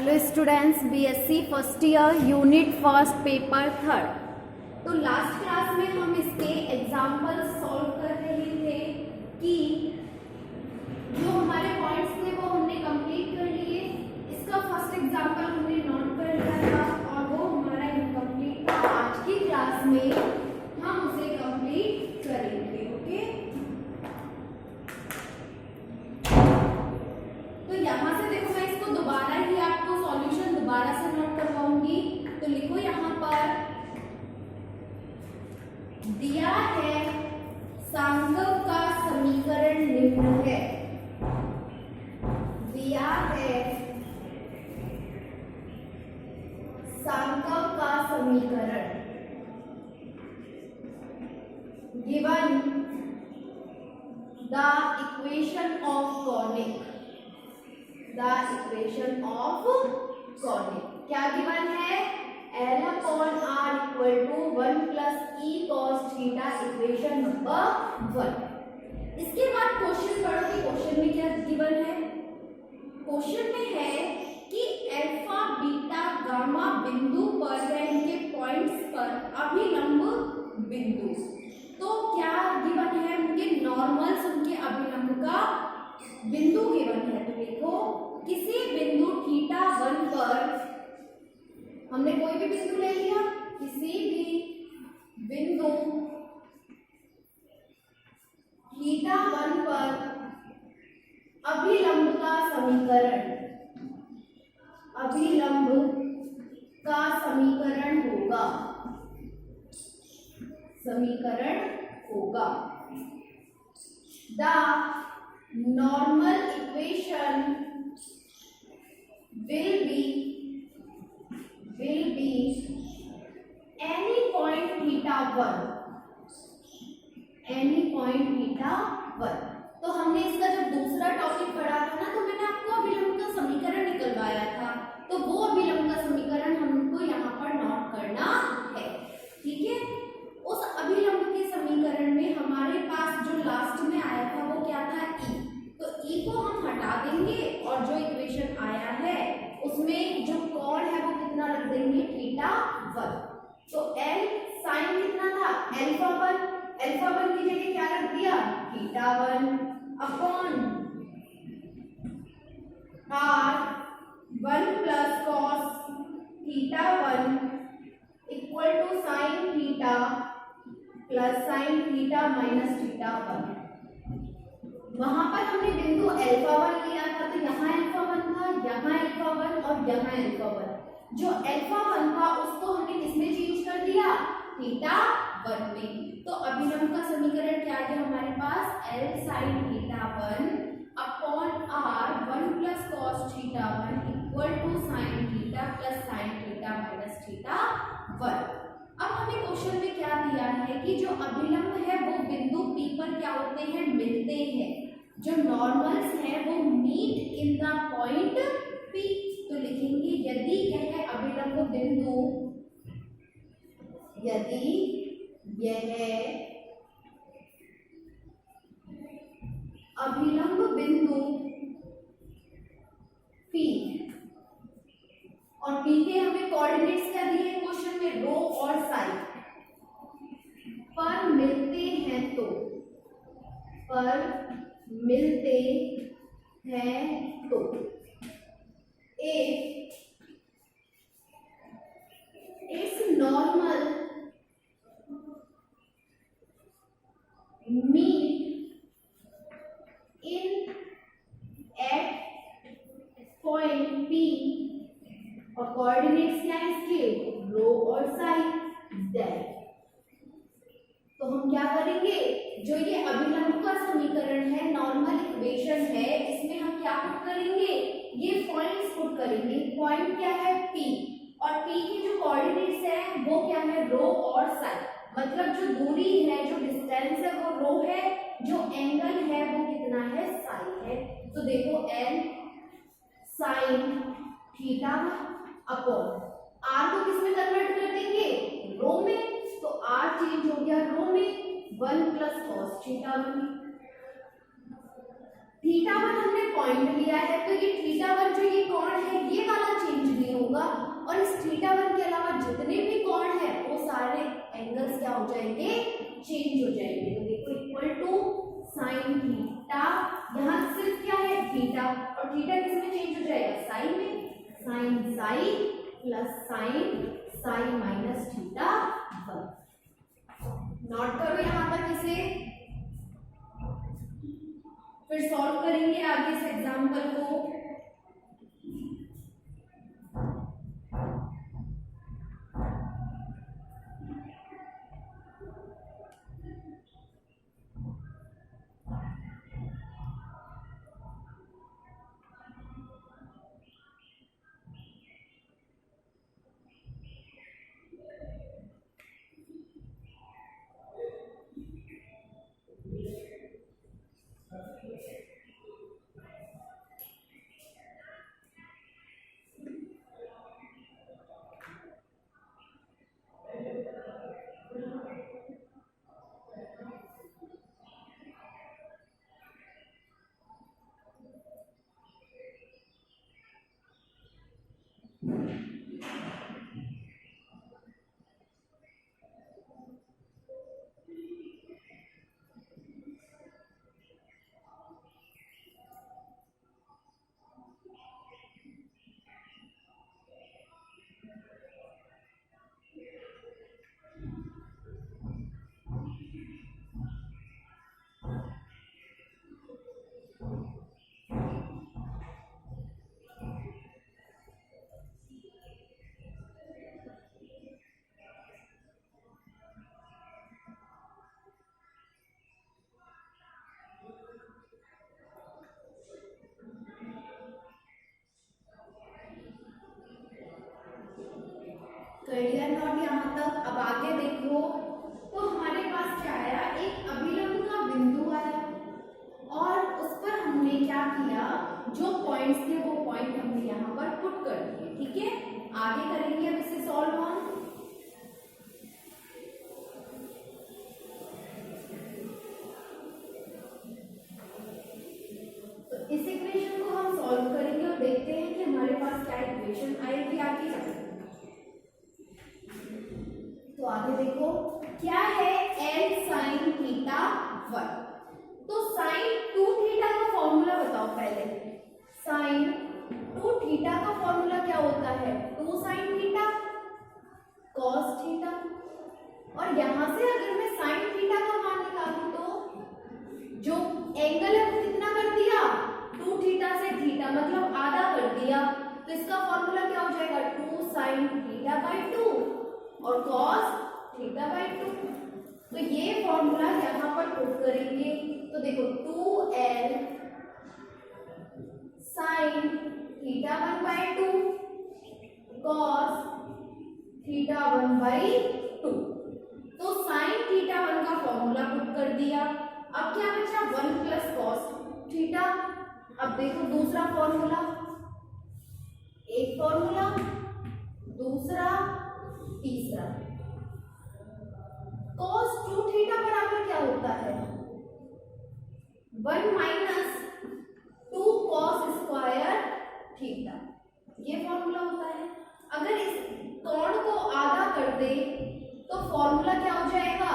Hello students, BSc first year unit first paper third. तो last class में हम इसके एग्जाम्पल सॉल्व कर रहे थे कि जो हमारे पॉइंट्स थे वो हमने कंप्लीट कर लिए। इसका फर्स्ट एग्जाम्पल हमने नोट कर लिया था और वो हमारा इनकम्प्लीट था। आज की क्लास में हम उसे कंप्लीट करेंगे। ओके, तो यहाँ से देखो मैं इसको दोबारा ही आपको सॉल्यूशन दोबारा से नोट करवाऊंगी। तो लिखो यहाँ पर दिया है सांख्यिक का समीकरण निम्न है। दिया है सांख्यिक का समीकरण given the equation of conic. The equation of conic क्या गिवन है? L upon R equal to 1 plus E cos theta, equation number 1। इसके बाद क्वेश्चन पढ़ो कि क्वेश्चन में क्या गिवन है। क्वेश्चन में है कि अल्फा बीटा गामा बिंदु पर है, इनके पॉइंट्स पर अभिलंब बिंदु। तो क्या गिवन है? उनके नॉर्मल्स, उनके अभिलंब का बिंदु गिवन है। तो देखो किसी बिंदु थीटा 1 पर, हमने कोई भी बिंदु ले लिया, किसी भी बिंदु थीटा 1 पर अभिलंब का समीकरण, अभिलंब का समीकरण होगा, समीकरण होगा the normal equation will be any point theta 1, any point theta 1। तो हमने इसका जब दूसरा टॉपिक पढ़ा था ना, तो मैंने आपको अभिलंब का समीकरण निकलवाया था। तो वो अभिलंब का समीकरण हमको यहाँ पर नोट करना है, ठीक है। उस अभिलंब के समीकरण में हमारे पास जो लास्ट में आया था वो क्या था? ई। तो ई को हम हटा देंगे और जो इक्वेशन आया है उसमें जो कोण है वो कितना रख देंगे? थीटा 1। तो एल साइन कितना था? अल्फा 1। अल्फा 1 की जगह क्या रख दिया? Theta 1 upon R 1 plus cos theta 1 equal to sine theta plus sine theta minus theta 1। वहां पर हमने बिंदु अल्फा 1 लिया था, तो यहाँ अल्फा 1 था, यहाँ अल्फा 1 और यहाँ अल्फा 1। जो अल्फा 1 था उसको हमने किसमें चेंज कर दिया? थीटा 1 में। तो अभिलंब का समीकरण क्या है हमारे पास? L sin theta 1 upon R 1 plus cos theta 1 equal to sine theta plus sine theta minus theta 1। अब हमें क्वेश्चन में क्या दिया है कि जो अभिलंब है वो बिंदु P पर क्या होते हैं? मिलते हैं। जो नॉर्मल्स हैं वो meet in the point P। तो लिखेंगे यदि यह अभिलंब बिंदु, यदि यह अभिलंब बिंदु P, और P के हमें कोऑर्डिनेट्स क्या दिए हैं क्वेश्चन में? रो और साई पर मिलते हैं, तो पर मिलते हैं तो इस normal meet in at point P और कोऑर्डिनेट्स क्या है इसके? रो और साई दैट। तो हम क्या करेंगे? जो ये अभिलंब का समीकरण है, नॉर्मल इक्वेशन है, इसमें हम क्या पुट करेंगे? ये पॉइंट्स पुट करेंगे। पॉइंट क्या है? P, और P की जो कोऑर्डिनेट्स है वो क्या है? रो और साई। मतलब जो दूरी है, जो डिस्टेंस है वो रो है, जो एंगल है वो कितना है? साई है। तो देखो L sine theta upon R को किसमें कन्वर्ट कर देंगे? रो में। तो R चेंज हो गया रो में, 1 प्लस कॉस थीटा 1। थीटा 1 हमने पॉइंट लिया है, तो ये थीटा 1 जो ये कोण है ये वाला चेंज जितने भी कोण है वो सारे एंगल्स क्या हो जाएंगे, चेंज हो जाएंगे। तो देखो इक्वल टू साइन थीटा, यहाँ सिर्फ क्या है थीटा, और थीटा किसमें चेंज हो जाएगा, साइन में, sine psi plus sine psi minus theta 1। Note करो यहाँ तक इसे, फिर सॉल्व करेंगे आगे इस एग्जाम्पल को। क्लियर नॉट यहाँ तक। अब आगे देखो, तो हमारे पास क्या आया, एक अभिलंब का बिंदु आया और उस पर हमने क्या किया, जो पॉइंट्स थे वो पॉइंट हमने यहाँ पर पुट कर दिए। ठीक है, आगे करेंगे अब इसे सॉल्व ऑन। तो इस इक्वेशन को हम सॉल्व करेंगे और देखते हैं कि हमारे पास क्या इक्वेशन आएगी आगे। तो आगे देखो क्या है, एल साइन थीटा 1। तो साइन 2 थीटा का फॉर्मूला बताओ पहले। साइन 2 थीटा का फॉर्मूला क्या होता है, 2 साइन थीटा कॉस थीटा, और यहां से अगर मैं साइन थीटा का मान निकालूं तो जो एंगल है वो कितना कर दिया, 2 थीटा से थीटा मतलब आधा कर दिया। तो इसका फॉर्मूला क्या हो जाएगा, 2 साइन थीटा बाई 2 और cos थीटा बाई 2। तो ये फॉर्मूला यहाँ पर पुट करेंगे। तो देखो 2l sign theta 1 by 2 cos theta 1 by 2। तो साइन थीटा 1 का फॉर्मूला पुट कर दिया। अब क्या बचा, 1 प्लस कॉस थीटा। अब देखो दूसरा फॉर्मूला, एक फॉर्मूला, दूसरा, तीसरा। cos 2 थीटा बराबर क्या होता है, 1 माइनस 2 cos स्क्वायर थीटा, ये फॉर्मूला होता है। अगर इस कोण को आधा कर दे तो फॉर्मूला क्या हो जाएगा,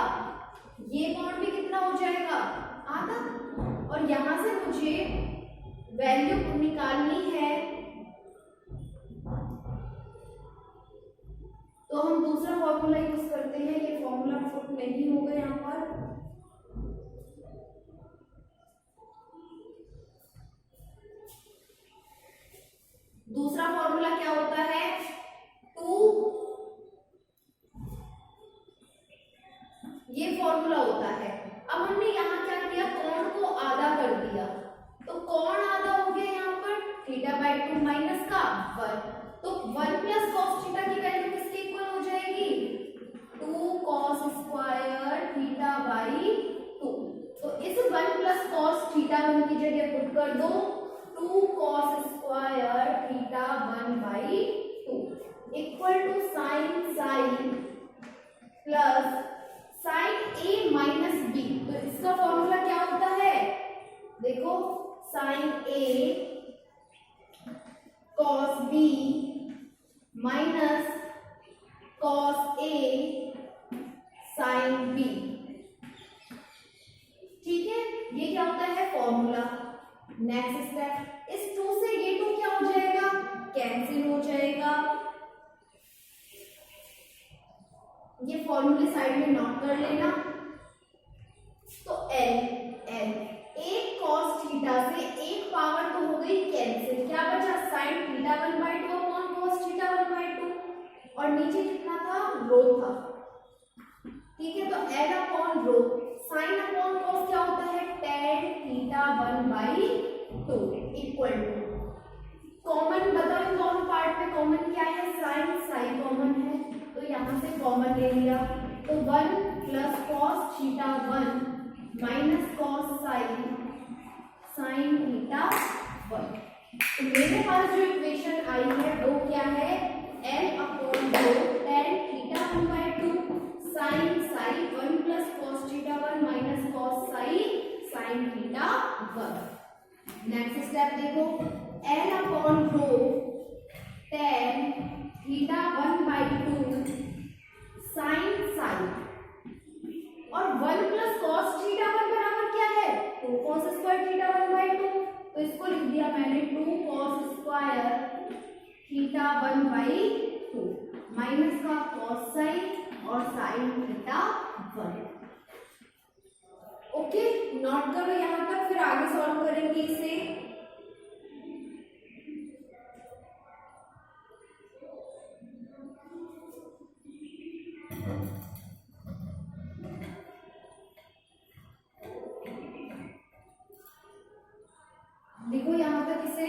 ये कोण भी कितना हो जाएगा, आधा। और यहां से मुझे वैल्यू निकालनी है, तो हम दूसरा फॉर्मूला यूज करते हैं। ये फॉर्मूला पुट नहीं होगा यहाँ पर। दूसरा फॉर्मूला क्या होता है, 2, ये फॉर्मूला होता है। अब हमने यहाँ क्या किया, कोण को आधा कर दिया, तो कोण आधा हो गया यहाँ पर, थीटा बाई 2 माइनस का 1। तो 1 प्लस कॉस थीटा की वैल्यू किसके इक्वल हो जाएगी, 2 cos स्क्वायर थीटा बाई 2। तो इस 1 प्लस कॉस थीटा 1 की जगह पुट कर दो 2 cos square theta 1 by 2 equal to sine psi plus sine A minus B. तो इसका फॉर्मूला क्या होता है, देखो sine A cos B minus cos A sin B। ठीक है, ये क्या होता है फॉर्मूला। नेक्स्ट स्टेप, इस 2 से ये 2 क्या हो जाएगा, कैंसिल हो जाएगा। ये फॉर्मूले साइड में नोट कर लेना। तो एल एक कॉस थीटा से एक पावर तो हो गई कैंसिल, क्या बचा sine theta 1/2 upon cos theta 1/2, और नीचे कितना था, रो था। ठीक है, तो L upon rho, sine upon cos क्या होता है, tan theta 1/2 equal to, common बताओ कौन पार्ट में कॉमन क्या है, साइन कॉमन है, तो यहां से कॉमन ले लिया, तो 1 plus cos theta 1 minus cos sine theta 1। तो मेरे पास जो इक्वेशन आई है वो क्या है, L upon rho tan theta 1/2 sine 1 plus cos theta 1 minus cos sine theta 1। Next step देखो, L upon rho tan theta 1/2 sine, और 1 प्लस कॉस थीटा 1 बराबर क्या है, 2 कॉस स्क्वायर थीटा 1/2, तो इसको लिख दिया मैंने 2 कॉस स्क्वायर थीटा 1/2 माइनस का कॉस साइन और साइन थीटा 1। ओके, नोट करो यहां तक, फिर आगे सॉल्व करेंगे इसे। देखो यहां तक इसे,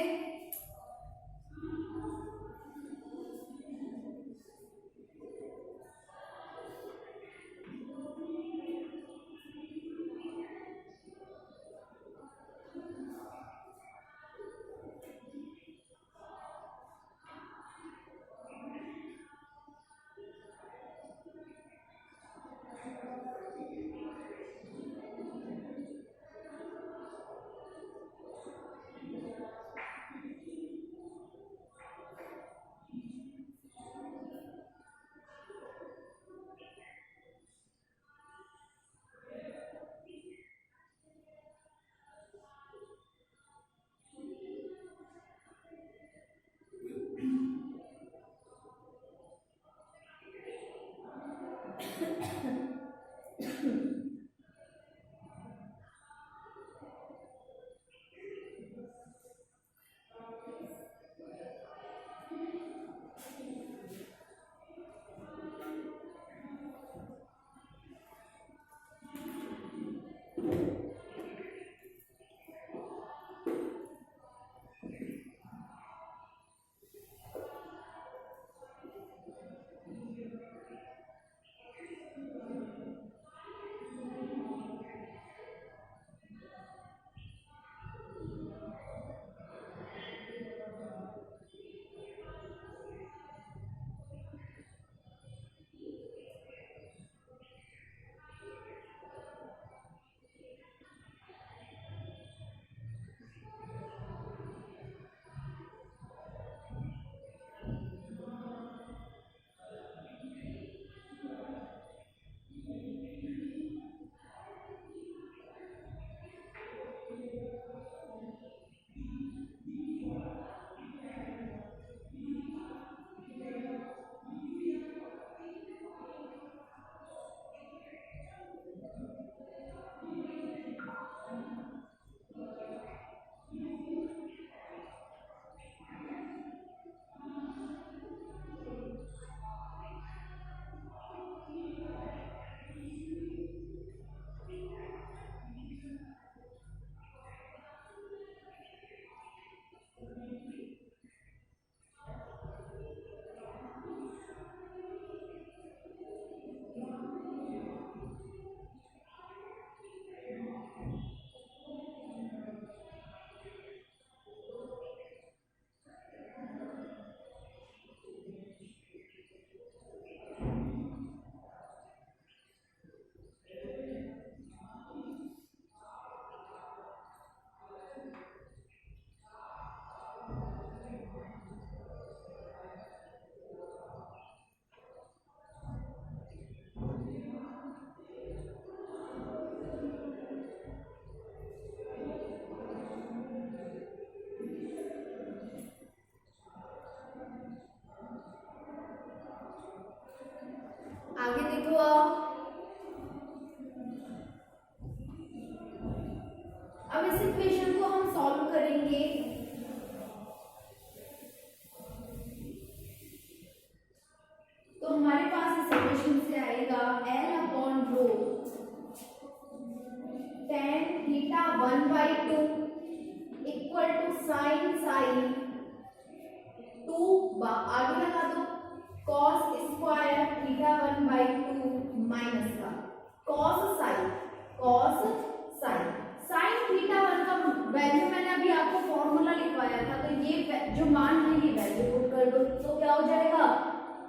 जो मान है ये वैल्यू पुट कर दो, तो क्या हो जाएगा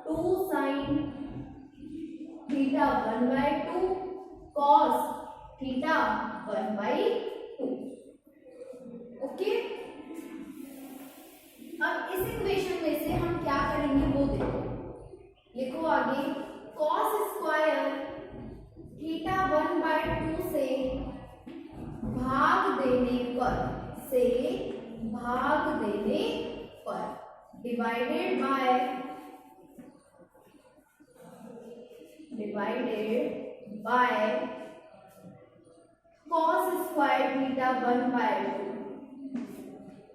2 sin theta 1/2 cos theta 1/2। Okay, अब इस इक्वेशन में से हम क्या करेंगे वो देखो, लिखो आगे cos स्क्वायर थीटा 1/2 से भाग देने पर divided by cos square theta 1/2।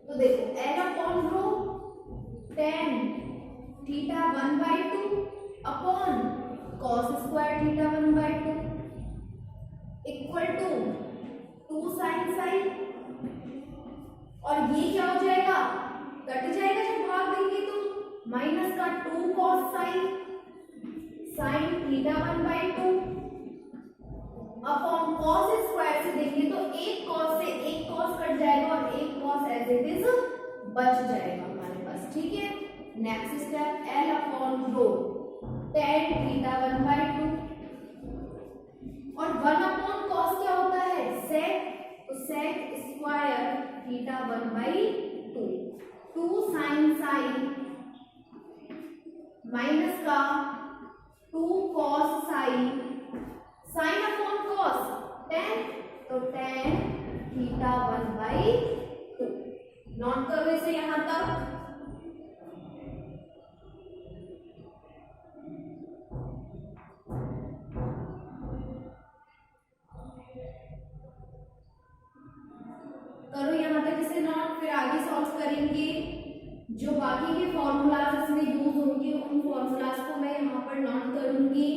तो देखो n upon rho tan theta 1/2 upon cos square theta 1/2 equal to 2 sin sine, और ये क्या हो जाएगा, कट जाएगा जब भाग देंगे तो, माइनस का 2 cos sine theta 1/2 upon cos square से देंगे तो एक cos से एक cos कट जाएगा और एक cos एज इट इज बच जाएगा हमारे पास। ठीक है, next step L upon rho tan theta 1/2 और 1 अपॉन cos क्या होता है sec, तो sec square theta 1/2 2 sin minus का 2 cos sine upon cos tan, तो tan थीटा 1/2। नोट करो इसे यहां तक। करो यहां तक इसे नोट, फिर आगे सॉल्व करेंगे। जो बाकी के फॉर्मूलाज इसमें यूज होंगे उन फॉर्मूलाज को मैं यहाँ पर नोट करूंगी।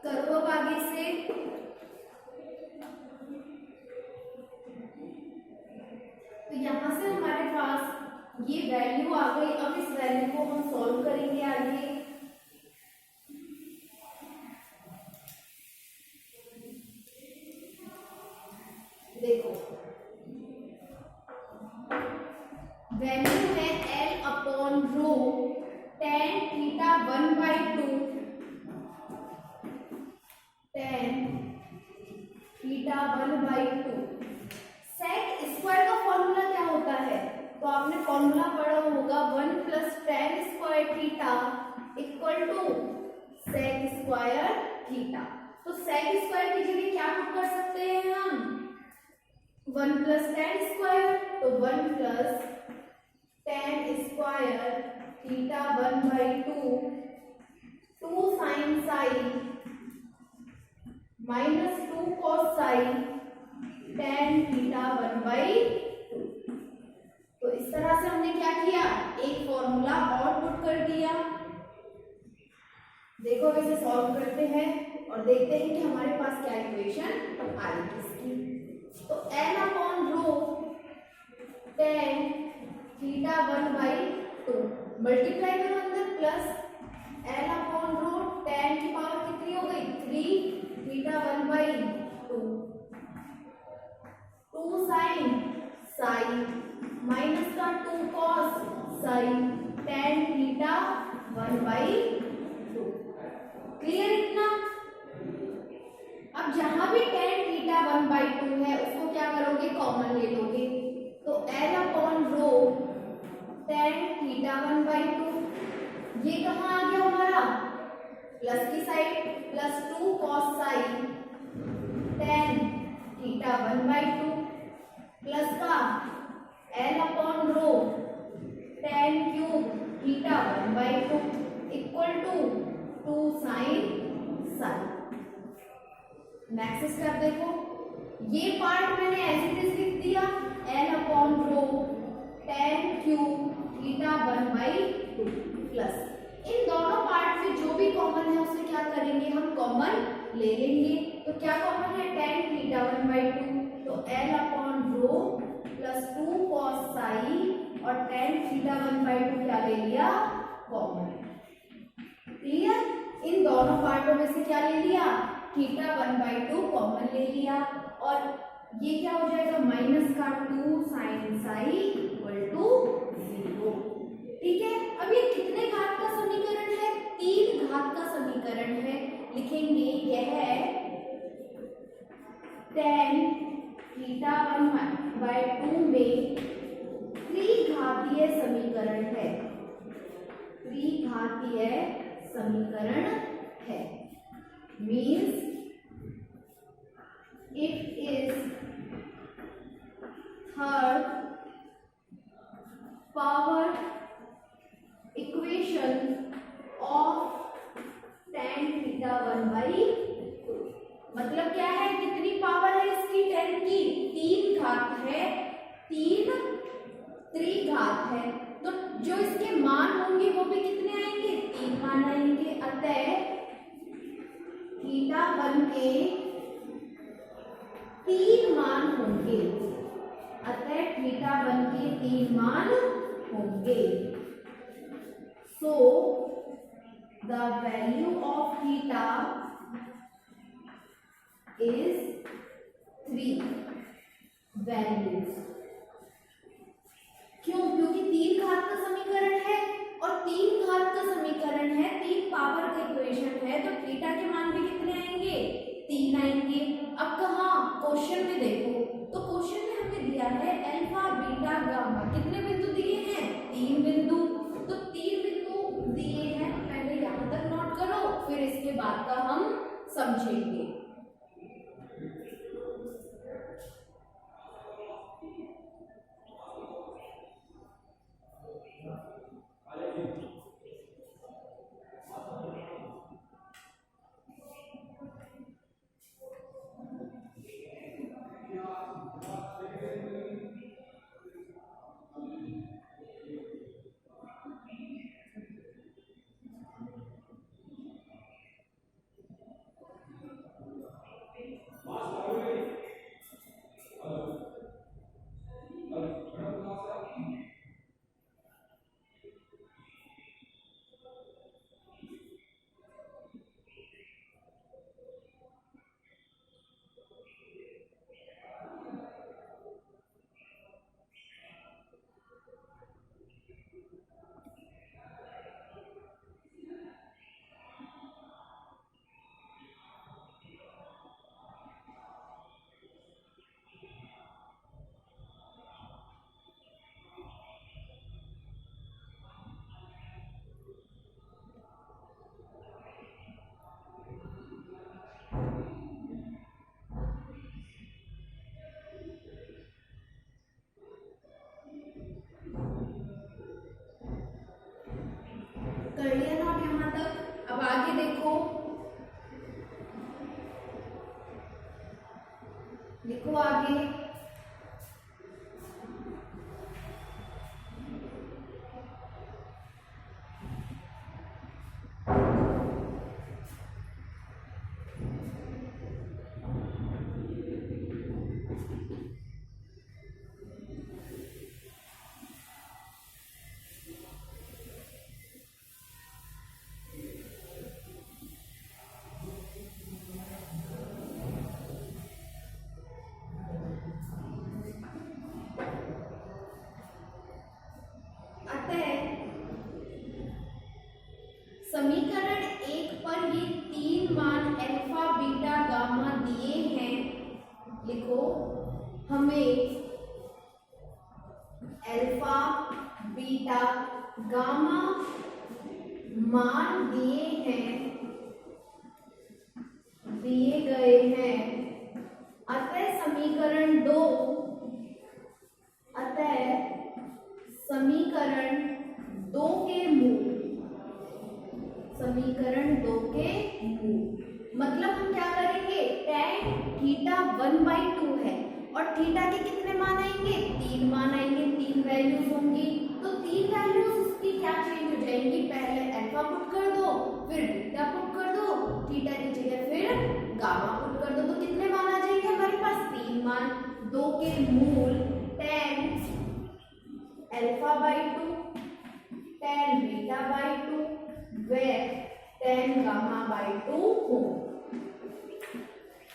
करो अब आगे से। तो यहां से हमारे पास ये वैल्यू आ गई। अब इस वैल्यू को हम सॉल्व करेंगे आगे। देखो वैल्यू है L upon rho tan theta 1/2 tan theta 1/2। sec square का फॉर्मूला क्या होता है, तो आपने फॉर्मूला पढ़ा होगा 1 plus tan square theta equal to sec square theta. तो sec स्क्वायर की जगह क्या पुट कर सकते हैं हम, 1 प्लस tan स्क्वायर, तो 1 plus tan square theta 1/2 2 sin minus 2 cos tan theta 1/2। तो इस तरह से हमने क्या किया, एक फॉर्मूला और पुट कर दिया। देखो अब इसे सॉल्व करते हैं और देखते हैं कि हमारे पास क्या इक्वेशन आई इसकी। तो L upon rho tan theta 1/2 multiply करो अंदर plus L upon rho tan की पावर कितनी हो गई 3 थीटा 1/2 2 sin साइन माइनस का 2 cos sine tan theta 1/2। Clear इतना? अब जहां भी tan थीटा 1/2 है उसको क्या करोगे, कॉमन ले लोगे। तो L upon rho tan theta 1/2, ये कहाँ आ गया हमारा, प्लस की side, plus 2 cos sine tan theta 1/2 plus का L upon rho tan cube theta 1/2 equal to 2 sine sine. Next step देखो, ये पार्ट मैंने ऐसे इट लिख दिया, L upon rho tan cube theta 1/2 plus इन दोनों पार्ट में जो भी कॉमन है उसे क्या करेंगे, हम कॉमन ले लेंगे। तो क्या कॉमन है, tan थीटा 1/2, तो L upon rho plus 2 cos sine और tan थीटा 1/2 क्या ले लिया, कॉमन। क्लियर? इन दोनों पार्टों में से क्या ले लिया, थीटा 1/2 कॉमन ले लिया और ये क्या हो जाएगा, माइनस का 2 साइन साई इक्वल टू 0। ठीक है, अब ये कितने घात का समीकरण है, 3 घात का समीकरण है। लिखेंगे यह tan थीटा 1/2 में त्रिघातीय समीकरण है, त्रिघातीय समीकरण है। Means it is third power equation of tan theta 1/2। मतलब क्या है, कितनी पावर है इसकी, tan की 3 घात है, 3 त्रिघात है, तो जो इसके मान होंगे वो भी कितने आएंगे, 3 मान आएंगे। अतः थीटा 1 के 3 मान होंगे, अतः थीटा 1 के 3 मान होंगे। So the value of theta is 3 values. क्यों? क्योंकि 3 घात का समीकरण है और 3 घात का समीकरण है, 3 पावर का इक्वेशन है, तो थीटा के मान भी कितने आएंगे, 3 आएंगे। अब कहाँ, क्वेश्चन में देखो, तो क्वेश्चन में हमें दिया है अल्फा बीटा गामा, कितने बिंदु दिए हैं, 3 बिंदु। तो 3 बिंदु दिए हैं, पहले यहाँ तक नोट करो, फिर इसके बाद का हम समझेंगे। लिखो, हमें अल्फा बीटा गामा मान दिए गए हैं, अतः समीकरण दो के मूल, मतलब हम क्या करेंगे, tan थीटा 1/2 है और थीटा के कितने मान आएंगे, 3 मान आएंगे, 3 वैल्यूज होंगी, तो 3 वैल्यूज उसकी क्या चेंज हो जाएंगी, पहले अल्फा पुट कर दो, फिर बीटा पुट कर दो, थीटा की जगह फिर गामा पुट कर दो, तो कितने मान आ जाएंगे हमारे पास, 3 मान। 2 के मूल tan अल्फा/2, tan बीटा/2 व tan गामा/2 हो।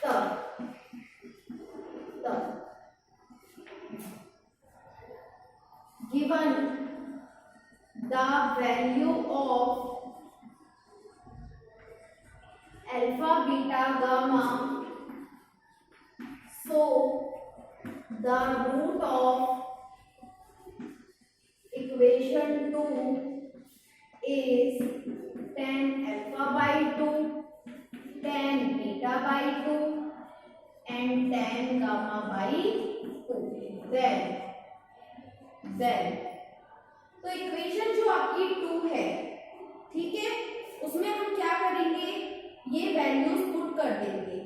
तब given the value of alpha beta gamma, so the root of equation 2 is tan alpha/2, tan beta/2 and tan gamma/2। then तो इक्वेशन जो आपकी 2 है, ठीक है, उसमें हम क्या करेंगे, ये वैल्यूज पुट कर देंगे।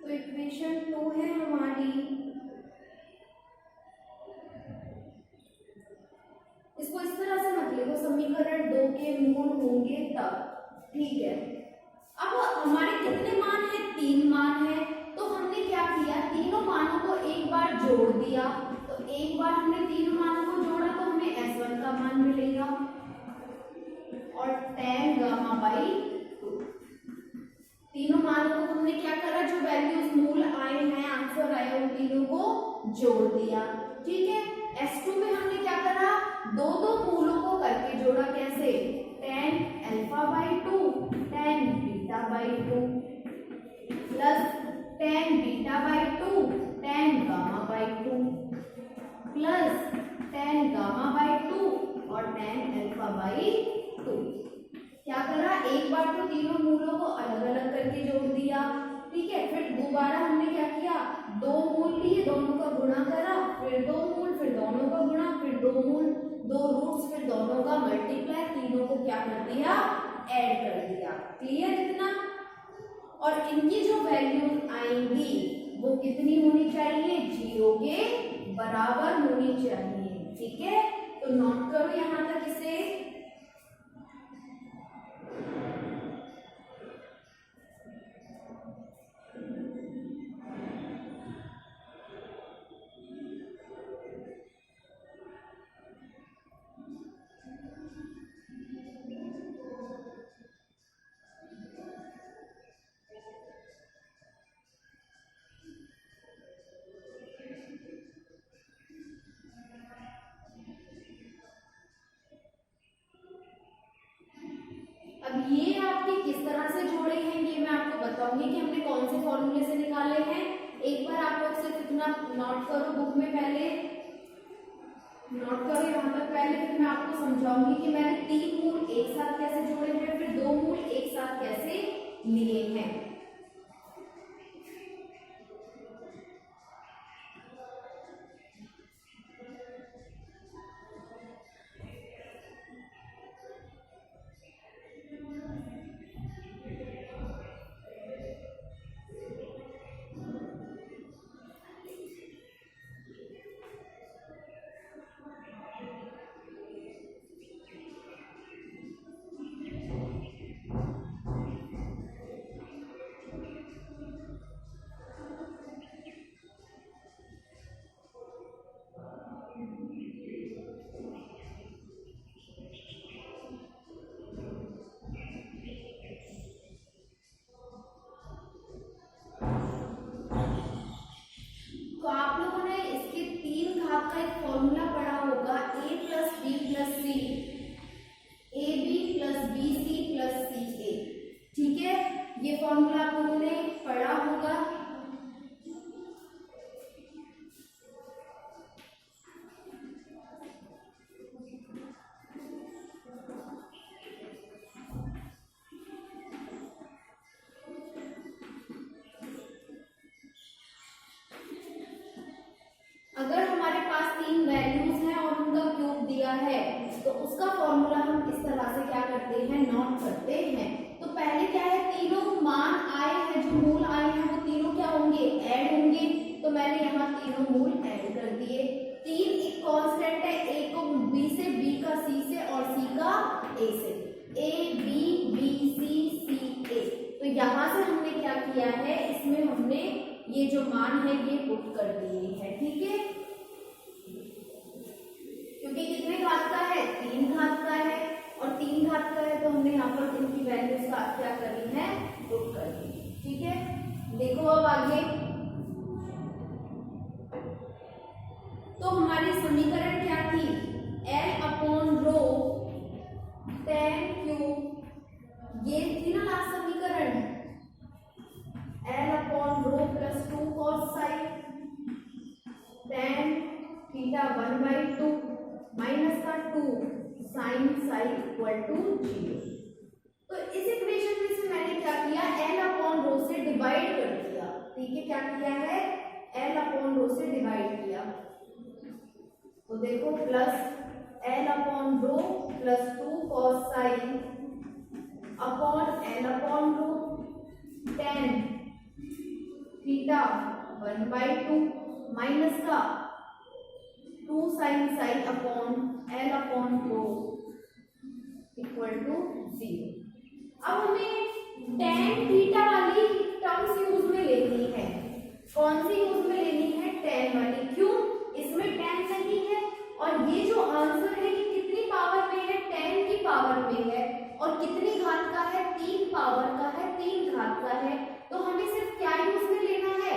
तो इक्वेशन 2 है हमारी, इसको इस तरह से मत लिखो, समीकरण 2 के मूल होंगे तब, ठीक है। अब हमारे कितने मान है, 3 मान है, तो हमने क्या किया, तीनों मानों को एक बार जोड़ दिया, तो एक बार हमने तीनों मानों को जोड़ा तो हमें S1 का मान मिलेगा और tan गामा/2, तीनों मानों को हमने क्या करा, जो वैल्यूज मूल आए हैं, आंसर आया, उन तीनों को जोड़ दिया, ठीक है। S2 में हमने क्या करा, दो मूलों को करके जोड़ा, कैसे, tan अल्फा/2 tan बीटा/2 प्लस tan बीटा/2 tan गामा/2 प्लस tan गामा/2 और tan अल्फा/2। क्या करा, एक बार तो तीनों मूलों को अलग अलग करके जोड़ दिया, ठीक है, फिर दोबारा हमने क्या किया, 2 मूल लिए, दोनों का गुणा करा, फिर 2 मूल, फिर दोनों का गुणा, फिर 2 मूल, 2 रूट्स, फिर दोनों का मल्टीप्लाई, तीनों को क्या कर दिया, ऐड कर दिया। क्लियर इतना? और इनकी जो वैल्यूज आएंगी वो कितनी होनी चाहिए, 0 के बराबर होनी चाहिए, ठीक है। तो नोट करो यहां तक इसे। अब ये आपके किस तरह से जोड़े हैं ये मैं आपको बताऊंगी कि हमने कौन से फॉर्मूले से निकाले हैं। एक बार आप लोग सिर्फ इतना नोट करो, बुक में पहले नोट करो यहाँ तक पहले, फिर मैं आपको समझाऊंगी कि मैंने 3 मूल एक साथ कैसे जोड़े हैं, फिर 2 मूल एक साथ कैसे लिए हैं। अगर हमारे पास तीन वैल्यूज हैं और उनका क्यूब दिया है तो उसका फॉर्मूला हम इस तरह से क्या करते हैं, नोट करते हैं। तो पहले क्या है, तीनों मान आए हैं, जो मूल आए हैं वो तीनों क्या होंगे, ऐड होंगे। तो मैंने यहाँ तीनों मूल ऐड कर दिए। तीन एक कांस्टेंट है, ए को बी से, बी का सी से और सी का ए से, ए बी बी सी ए। तो यहाँ से हमने क्या किया है, इसमें हमने ये जो मान है ये पुट कर दिए हैं, ठीक है। क्योंकि कितने घात का है, 3 घात का है, और 3 घात का है तो हमने यहाँ पर इनकी वैल्यूज का क्या करी है, पुट कर दी, ठीक है। देखो अब आगे, तो हमारी समीकरण क्या थी, L upon rho tan cube, ये थी ना लास्ट समीकरण, L upon rho plus 2 cos Sai tan theta 1/2 minus का 2 साइन साई इक्वल टू 0। तो इस इक्वेशन में से मैंने क्या किया, L अपॉन रो से डिवाइड कर दिया, ठीक है। क्या किया है, L अपॉन रो से डिवाइड किया। तो देखो plus L upon rho plus 2 cos sine upon L upon rho tan theta 1/2 minus का 2 sine psi upon L upon rho equal to 0। अब हमें tan थीटा वाली टर्म्स यूज में लेनी है। कौन सी यूज में लेनी है, tan वाली। क्यों, इसमें tan नहीं है, और ये जो आंसर है ये कितनी पावर में है, 10 की पावर में है, और कितनी घात का है, 3 पावर का है, 3 घात का है। तो हमें सिर्फ क्या यूज में लेना है,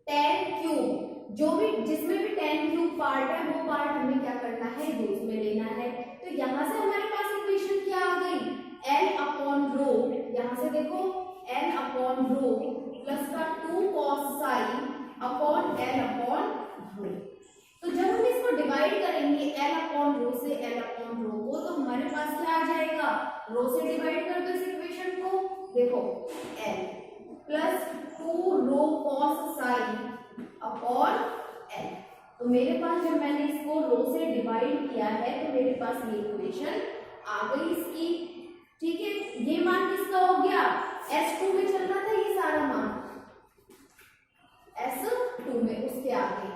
tan क्यूब। जो भी जिसमें भी tan क्यूब पार्ट है वो पार्ट हमें क्या करना है, यूज में लेना है। तो यहाँ से हमारे पास इक्वेशन क्या आ गई, L अपॉन रो, यहाँ से देखो L अपॉन रो प्लस का 2 cos Sai upon L upon रो। तो जब हम इसको डिवाइड करेंगे L अपॉन रो से L अपॉन रो को, तो हमारे पास क्या आ जाएगा, रो से डिवाइड कर दो इस इक्वेशन को, देखो L प्लस 2 रो cos साई अपॉन L। तो मेरे पास जब मैंने इसको रो से डिवाइड किया है तो मेरे पास ये इक्वेशन आ गई इसकी, ठीक है। ये मान किसका हो गया, S2 में चल रहा था ये सारा मान, S2 में, उसके आगे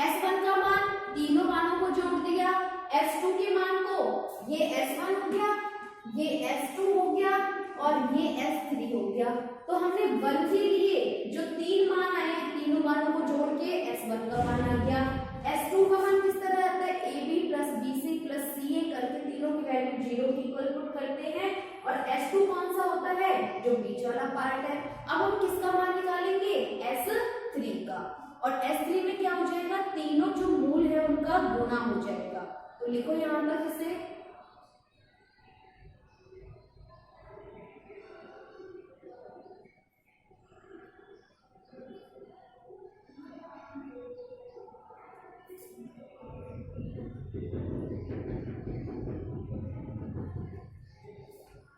S1 का मान, तीनों मानों को जोड़ दिया, S2 के मान को, ये S1 हो गया, ये S2 हो गया, और ये S3 हो गया। तो हमने 1 के लिए जो 3 मान आए हैं, तीनों मानों को जोड़ के S1 का मान आ गया। S2 का मान किस तरह आता है, AB plus BC plus CA करके तीनों की वैल्यू 0 की इक्वल पुट करते हैं, और S2 कौन सा होता है, जो बीच वाला पार्ट है। अब हम किसका मान निकालेंगे, S3 का, और S3 में क्या हो जाएगा, तीनों जो मूल है उनका गुणा हो जाएगा। तो लिखो यहाँ तक इसे,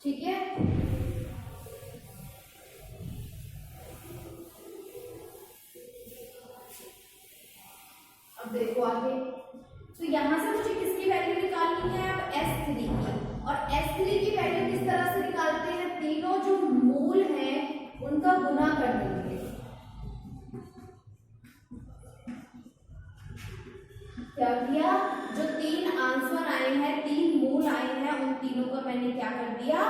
ठीक है। अब देखो आगे, तो यहां से मुझे किसकी वैल्यू निकालनी है, अब S3 की, और S3 की वैल्यू किस तरह से निकालते हैं, तीनों जो मूल हैं उनका गुना कर देंगे। क्या किया, जो 3 आंसर आए हैं, 3 मूल आए हैं, उन तीनों का मैंने क्या कर दिया,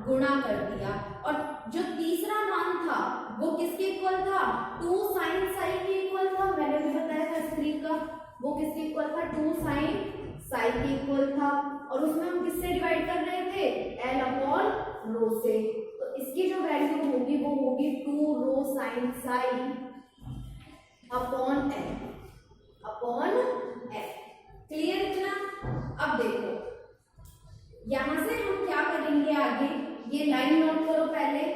गुणा कर दिया। और जो तीसरा मान था वो किसके इक्वल था, 2 साइन साई के इक्वल था, मैंने भी बताया था S3 का, वो किसके इक्वल था, 2 साइन साई के इक्वल था, और उसमें हम किससे डिवाइड कर रहे थे, L अपॉन रो से। तो इसकी जो वैल्यू होगी वो होगी 2 rho sign psi upon L upon L। Clear इतना। अब देखो यहां से हम क्या करेंगे आगे, ये लाइन नोट करो पहले,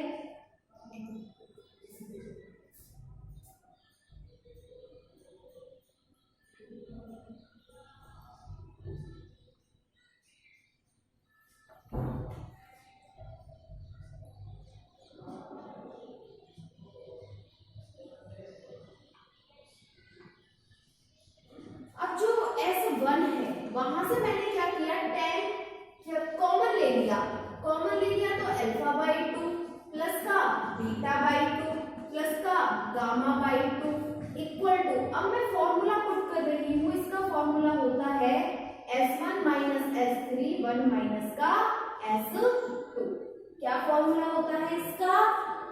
कॉमन ले लिया तो अल्फा बाई 2 प्लस का बीटा बाई 2 प्लस का गामा बाई 2 इक्वल टू, अब मैं फॉर्मूला पुट कर रही हूँ, इसका फॉर्मूला होता है S1 माइनस S3 1 माइनस का S2। क्या फॉर्मूला होता है इसका?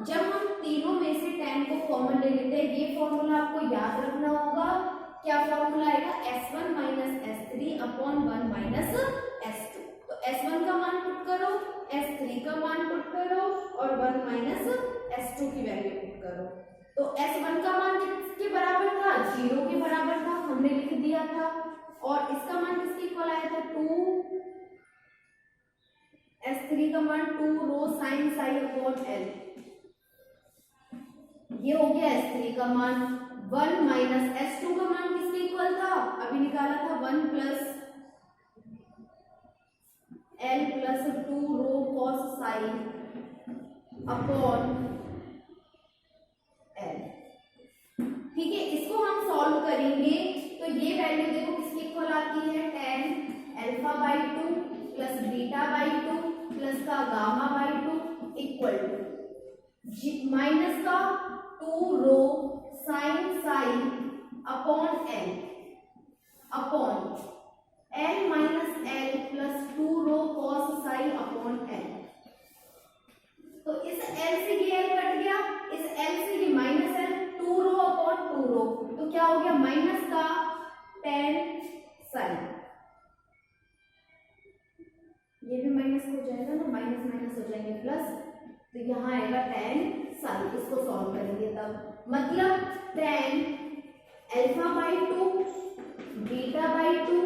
जब हम तीनों में से tan को कॉमन ले लेते हैं, ये फॉर्मूला आपको याद रखना होगा। क्या फॉर्मूला आएगा? S1 minus S3 upon 1 minus S2। तो S1 का मान पुट करो, S3 का मान पुट करो और 1 माइनस S2 की वैल्यू पुट करो। तो S1 का मान किसके बराबर था? 0 के बराबर था, हमने लिख दिया था। और इसका मान किसके इक्वल आया था? 2। S3 का मान 2 rho sign psi upon L, ये हो गया S3 का मान। 1 माइनस S2 का मान किसके इक्वल था? अभी निकाला था 1 plus L plus 2 rho cos sine upon L। ठीक है, इसको हम सॉल्व करेंगे तो ये वैल्यू देखो किसके इक्वल आती है? tan alpha by 2 plus beta by 2 plus का gamma by 2 equal to minus का 2 rho sine sine upon L upon L minus L plus 2 rho cos sine upon L। तो इस L से ये L कट गया, इस L से ये माइनस L, 2 रो अपॉन 2 रो, तो क्या हो गया? माइनस का tan साइन, ये भी माइनस हो जाएगा ना, माइनस माइनस हो जाएंगे प्लस, तो यहाँ आएगा tan साइन। इसको सॉल्व करेंगे तब, मतलब tan alpha by 2 beta by 2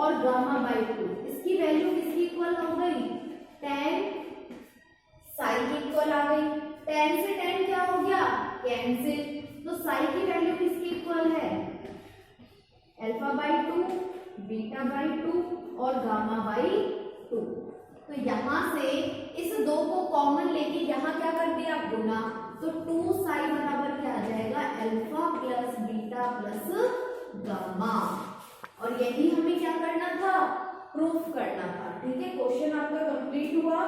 और गामा बाई 2, इसकी वैल्यू किसकी इक्वल हो गई? tan साई की इक्वल आ गई। tan से tan क्या हो गया? कैंसिल। तो साई की वैल्यू किसकी इक्वल है? अल्फा बाई 2 बीटा बाई 2 और गामा बाई 2। तो यहां से इस 2 को कॉमन लेके यहां क्या कर दिया? गुना। तो 2 साई बराबर क्या आ जाएगा? Alpha plus beta plus gamma. और यही हमें क्या करना था? प्रूफ करना था। ठीक है, क्वेश्चन आपका कंप्लीट हुआ।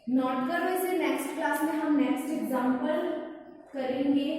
नोट करो इसे, नेक्स्ट क्लास में हम नेक्स्ट एग्जांपल करेंगे।